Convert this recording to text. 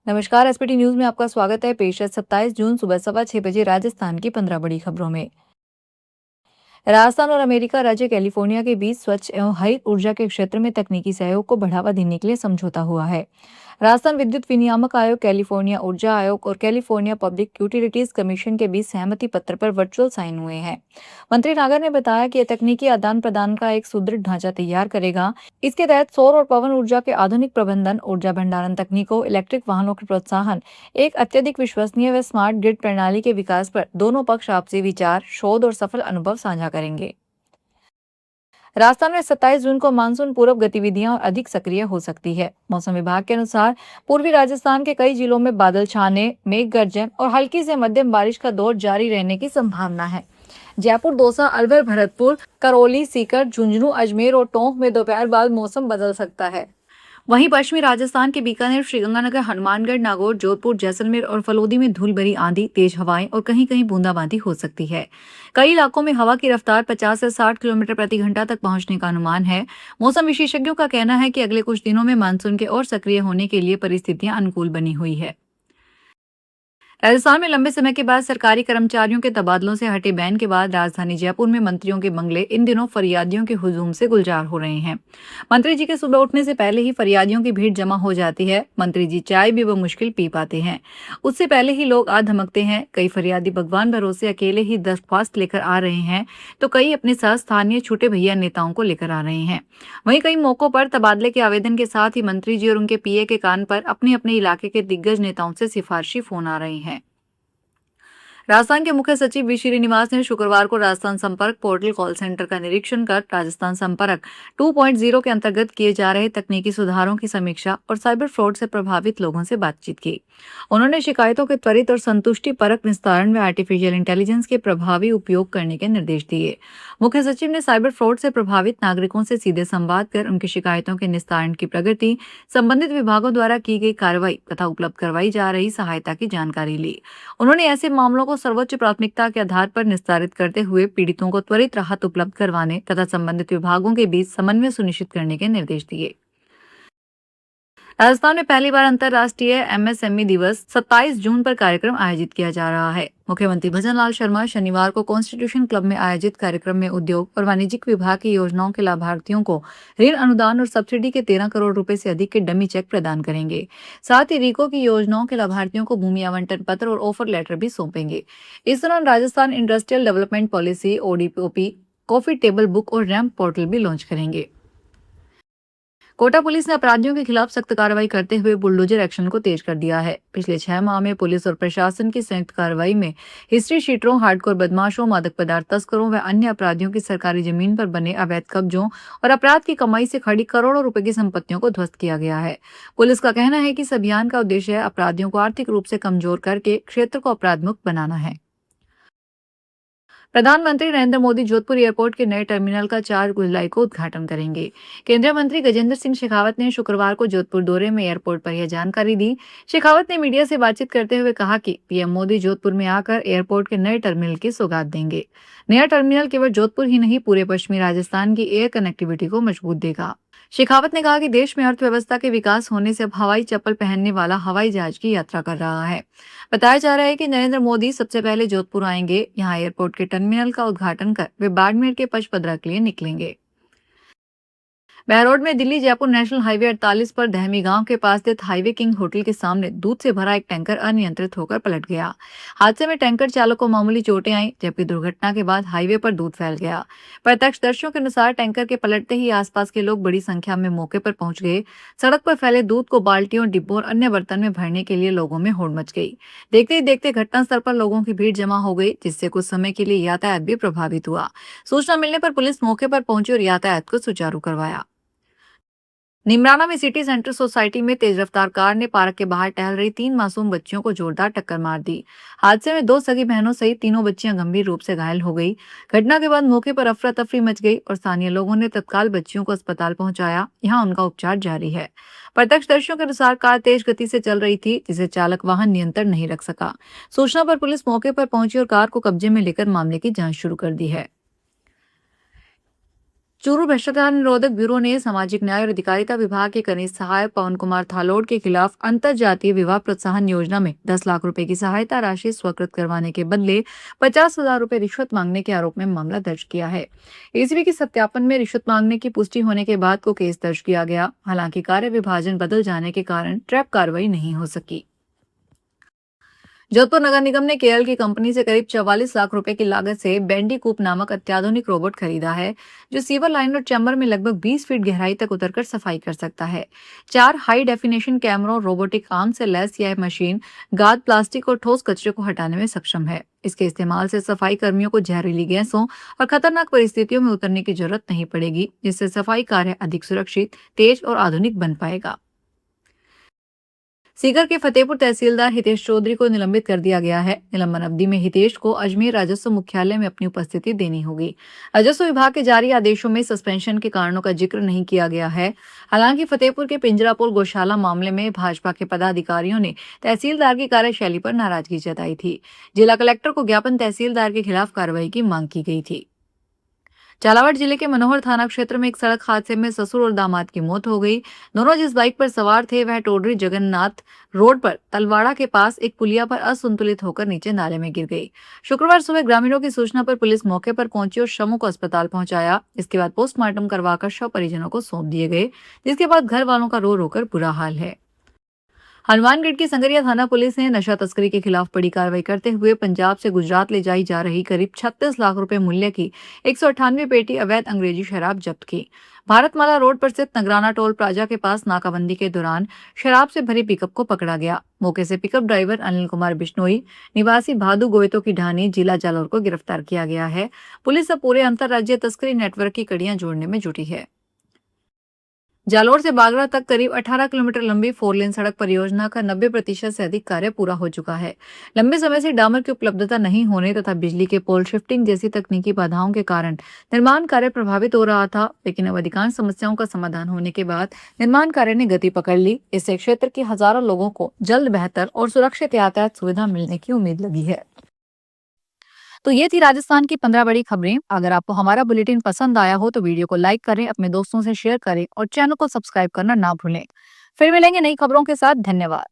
नमस्कार। SPT news में आपका स्वागत है। पेश है 27 जून सुबह 6:15 राजस्थान की 15 बड़ी खबरों में। राजस्थान और अमेरिका राज्य कैलिफोर्निया के बीच स्वच्छ एवं हरित ऊर्जा के क्षेत्र में तकनीकी सहयोग को बढ़ावा देने के लिए समझौता हुआ है। राजस्थान विद्युत विनियामक आयोग, कैलिफोर्निया ऊर्जा आयोग और कैलिफोर्निया पब्लिक यूटिलिटीज कमीशन के बीच सहमति पत्र पर वर्चुअल साइन हुए हैं। मंत्री नागर ने बताया कि यह तकनीकी आदान प्रदान का एक सुदृढ़ ढांचा तैयार करेगा। इसके तहत सौर और पवन ऊर्जा के आधुनिक प्रबंधन, ऊर्जा भंडारण तकनीकों, इलेक्ट्रिक वाहनों के प्रोत्साहन, एक अत्यधिक विश्वसनीय व स्मार्ट ग्रिड प्रणाली के विकास पर दोनों पक्ष आपसी विचार, शोध और सफल अनुभव साझा करेंगे। राजस्थान में 27 जून को मानसून पूर्व गतिविधियां अधिक सक्रिय हो सकती है। मौसम विभाग के अनुसार पूर्वी राजस्थान के कई जिलों में बादल छाने, मेघ गर्जन और हल्की से मध्यम बारिश का दौर जारी रहने की संभावना है। जयपुर, दौसा, अलवर, भरतपुर, करौली, सीकर, झुंझुनू, अजमेर और टोंक में दोपहर बाद मौसम बदल सकता है। वहीं पश्चिमी राजस्थान के बीकानेर, श्रीगंगानगर, हनुमानगढ़, नागौर, जोधपुर, जैसलमेर और फलोदी में धूल भरी आंधी, तेज हवाएं और कहीं कहीं बूंदाबांदी हो सकती है। कई इलाकों में हवा की रफ्तार 50 से 60 किलोमीटर प्रति घंटा तक पहुंचने का अनुमान है। मौसम विशेषज्ञों का कहना है कि अगले कुछ दिनों में मानसून के और सक्रिय होने के लिए परिस्थितियां अनुकूल बनी हुई है। राजस्थान में लंबे समय के बाद सरकारी कर्मचारियों के तबादलों से हटे बैन के बाद राजधानी जयपुर में मंत्रियों के बंगले इन दिनों फरियादियों के हुजूम से गुलजार हो रहे हैं। मंत्री जी के सुबह उठने से पहले ही फरियादियों की भीड़ जमा हो जाती है। मंत्री जी चाय भी बमुश्किल पी पाते हैं, उससे पहले ही लोग आ धमकते हैं। कई फरियादी भगवान भरोसे अकेले ही दरख्वास्त लेकर आ रहे हैं, तो कई अपने साथ स्थानीय छोटे भैया नेताओं को लेकर आ रहे हैं। वहीं कई मौकों पर तबादले के आवेदन के साथ ही मंत्री जी और उनके पीए के कान पर अपने अपने इलाके के दिग्गज नेताओं से सिफारिशी फोन आ रहे हैं। राजस्थान के मुख्य सचिव वी श्रीनिवास ने शुक्रवार को राजस्थान संपर्क पोर्टल कॉल सेंटर का निरीक्षण कर राजस्थान संपर्क 2.0 के अंतर्गत किए जा रहे तकनीकी सुधारों की समीक्षा और साइबर फ्रॉड से प्रभावित लोगों से बातचीत की। उन्होंने शिकायतों के त्वरित और संतुष्टि परक निस्तारण में आर्टिफिशियल इंटेलिजेंस के प्रभावी उपयोग करने के निर्देश दिए। मुख्य सचिव ने साइबर फ्रॉड से प्रभावित नागरिकों से सीधे संवाद कर उनकी शिकायतों के निस्तारण की प्रगति, संबंधित विभागों द्वारा की गई कार्रवाई तथा उपलब्ध करवाई जा रही सहायता की जानकारी ली। उन्होंने ऐसे मामलों को सर्वोच्च प्राथमिकता के आधार पर निस्तारित करते हुए पीड़ितों को त्वरित राहत उपलब्ध करवाने तथा संबंधित विभागों के बीच समन्वय सुनिश्चित करने के निर्देश दिए। राजस्थान में पहली बार अंतर्राष्ट्रीय एमएसएमई दिवस 27 जून पर कार्यक्रम आयोजित किया जा रहा है। मुख्यमंत्री भजनलाल शर्मा शनिवार को कॉन्स्टिट्यूशन क्लब में आयोजित कार्यक्रम में उद्योग और वाणिज्यिक विभाग की योजनाओं के लाभार्थियों को ऋण अनुदान और सब्सिडी के 13 करोड़ रुपए से अधिक के डमी चेक प्रदान करेंगे। साथ ही रीको की योजनाओं के लाभार्थियों को भूमि आवंटन पत्र और ऑफर लेटर भी सौंपेंगे। इस दौरान Rajasthan industrial development policy ODPOP, coffee table book और रैंप पोर्टल भी लॉन्च करेंगे। कोटा पुलिस ने अपराधियों के खिलाफ सख्त कार्रवाई करते हुए बुलडोजर एक्शन को तेज कर दिया है। पिछले 6 माह में पुलिस और प्रशासन की संयुक्त कार्रवाई में हिस्ट्री शीटरों, हार्डकोर बदमाशों, मादक पदार्थ तस्करों व अन्य अपराधियों की सरकारी जमीन पर बने अवैध कब्जों और अपराध की कमाई से खड़ी करोड़ों रुपए की संपत्तियों को ध्वस्त किया गया है। पुलिस का कहना है कि इस अभियान का उद्देश्य अपराधियों को आर्थिक रूप से कमजोर करके क्षेत्र को अपराध मुक्त बनाना है। प्रधानमंत्री नरेंद्र मोदी जोधपुर एयरपोर्ट के नए टर्मिनल का 4 जुलाई को उद्घाटन करेंगे। केंद्रीय मंत्री गजेंद्र सिंह शेखावत ने शुक्रवार को जोधपुर दौरे में एयरपोर्ट पर यह जानकारी दी। शेखावत ने मीडिया से बातचीत करते हुए कहा कि पीएम मोदी जोधपुर में आकर एयरपोर्ट के नए टर्मिनल की सौगात देंगे। नया टर्मिनल केवल जोधपुर ही नहीं, पूरे पश्चिमी राजस्थान की एयर कनेक्टिविटी को मजबूत देगा। शेखावत ने कहा कि देश में अर्थव्यवस्था के विकास होने से अब हवाई चप्पल पहनने वाला हवाई जहाज की यात्रा कर रहा है। बताया जा रहा है कि नरेंद्र मोदी सबसे पहले जोधपुर आएंगे। यहां एयरपोर्ट के टर्मिनल का उद्घाटन कर वे बाड़मेर के पचपदरा के लिए निकलेंगे। बहरोड में दिल्ली जयपुर नेशनल हाईवे 48 पर दहमी गांव के पास स्थित हाईवे किंग होटल के सामने दूध से भरा एक टैंकर अनियंत्रित होकर पलट गया। हादसे में टैंकर चालक को मामूली चोटें आईं, जबकि दुर्घटना के बाद हाईवे पर दूध फैल गया। प्रत्यक्षदर्शियों के अनुसार टैंकर के पलटते ही आसपास के लोग बड़ी संख्या में मौके पर पहुंच गए। सड़क पर फैले दूध को बाल्टियों, डिब्बों और अन्य बर्तन में भरने के लिए लोगों में होड़ मच गई। देखते ही देखते घटनास्थल पर लोगों की भीड़ जमा हो गई, जिससे कुछ समय के लिए यातायात भी प्रभावित हुआ। सूचना मिलने पर पुलिस मौके पर पहुंची और यातायात को सुचारू करवाया। निमराना में सिटी सेंटर सोसाइटी में तेज रफ्तार कार ने पार्क के बाहर टहल रही 3 मासूम बच्चियों को जोरदार टक्कर मार दी। हादसे में 2 सगी बहनों सहित तीनों बच्चियां गंभीर रूप से घायल हो गई। घटना के बाद मौके पर अफरा तफरी मच गई और स्थानीय लोगों ने तत्काल बच्चियों को अस्पताल पहुंचाया। यहां उनका उपचार जारी है। प्रत्यक्षदर्शियों के अनुसार कार तेज गति से चल रही थी, जिसे चालक वाहन नियंत्रण नहीं रख सका। सूचना पर पुलिस मौके पर पहुंची और कार को कब्जे में लेकर मामले की जाँच शुरू कर दी है। चूरू भ्रष्टाचार निरोधक ब्यूरो ने सामाजिक न्याय और अधिकारिता विभाग के कनिष्ठ सहायक पवन कुमार थालोड़ के खिलाफ अंतरजातीय विवाह प्रोत्साहन योजना में 10 लाख रुपए की सहायता राशि स्वीकृत करवाने के बदले 50,000 रुपए रिश्वत मांगने के आरोप में मामला दर्ज किया है। एसीबी के सत्यापन में रिश्वत मांगने की पुष्टि होने के बाद को केस दर्ज किया गया। हालांकि कार्य विभाजन बदल जाने के कारण ट्रैप कार्रवाई नहीं हो सकी। जोधपुर नगर निगम ने केरल की कंपनी से करीब 44 लाख रुपए की लागत से बैंडीकूप नामक अत्याधुनिक रोबोट खरीदा है, जो सीवर लाइन और चैम्बर में लगभग 20 फीट गहराई तक उतरकर सफाई कर सकता है। 4 हाई डेफिनेशन कैमरों, रोबोटिक आर्म से लैस यह मशीन गाद, प्लास्टिक और ठोस कचरे को हटाने में सक्षम है। इसके इस्तेमाल से सफाई कर्मियों को जहरीली गैसों और खतरनाक परिस्थितियों में उतरने की जरूरत नहीं पड़ेगी, जिससे सफाई कार्य अधिक सुरक्षित, तेज और आधुनिक बन पाएगा। सीकर के फतेहपुर तहसीलदार हितेश चौधरी को निलंबित कर दिया गया है। निलंबन अवधि में हितेश को अजमेर राजस्व मुख्यालय में अपनी उपस्थिति देनी होगी। राजस्व विभाग के जारी आदेशों में सस्पेंशन के कारणों का जिक्र नहीं किया गया है। हालांकि फतेहपुर के पिंजरापुर गौशाला मामले में भाजपा के पदाधिकारियों ने तहसीलदार की कार्यशैली पर नाराजगी जताई थी। जिला कलेक्टर को ज्ञापन तहसीलदार के खिलाफ कार्रवाई की मांग की गई थी। झालावाड़ जिले के मनोहर थाना क्षेत्र में एक सड़क हादसे में ससुर और दामाद की मौत हो गई। दोनों जिस बाइक पर सवार थे वह टोडरी जगन्नाथ रोड पर तलवाड़ा के पास एक पुलिया पर असंतुलित होकर नीचे नाले में गिर गई। शुक्रवार सुबह ग्रामीणों की सूचना पर पुलिस मौके पर पहुंची और शवों को अस्पताल पहुंचाया। इसके बाद पोस्टमार्टम करवाकर शव परिजनों को सौंप दिए गए, जिसके बाद घर वालों का रो रोकर बुरा हाल है। हनुमानगढ़ की संगरिया थाना पुलिस ने नशा तस्करी के खिलाफ बड़ी कार्रवाई करते हुए पंजाब से गुजरात ले जाई जा रही करीब 36 लाख रुपए मूल्य की 198 पेटी अवैध अंग्रेजी शराब जब्त की। भारतमाला रोड पर स्थित नगराना टोल प्लाजा के पास नाकाबंदी के दौरान शराब से भरी पिकअप को पकड़ा गया। मौके से पिकअप ड्राइवर अनिल कुमार बिश्नोई निवासी भादू गोयतों की ढानी जिला जालौर को गिरफ्तार किया गया है। पुलिस अब पूरे अंतर्राज्यीय तस्करी नेटवर्क की कड़ियां जोड़ने में जुटी है। जालोर से बागड़ा तक करीब 18 किलोमीटर लंबी 4 लेन सड़क परियोजना का 90% से अधिक कार्य पूरा हो चुका है। लंबे समय से डामर की उपलब्धता नहीं होने तथा बिजली के पोल शिफ्टिंग जैसी तकनीकी बाधाओं के कारण निर्माण कार्य प्रभावित हो रहा था, लेकिन अब अधिकांश समस्याओं का समाधान होने के बाद निर्माण कार्य ने गति पकड़ ली। इससे क्षेत्र के हजारों लोगों को जल्द बेहतर और सुरक्षित यातायात सुविधा मिलने की उम्मीद लगी है। तो ये थी राजस्थान की 15 बड़ी खबरें। अगर आपको हमारा बुलेटिन पसंद आया हो तो वीडियो को लाइक करें, अपने दोस्तों से शेयर करें और चैनल को सब्सक्राइब करना ना भूलें। फिर मिलेंगे नई खबरों के साथ। धन्यवाद।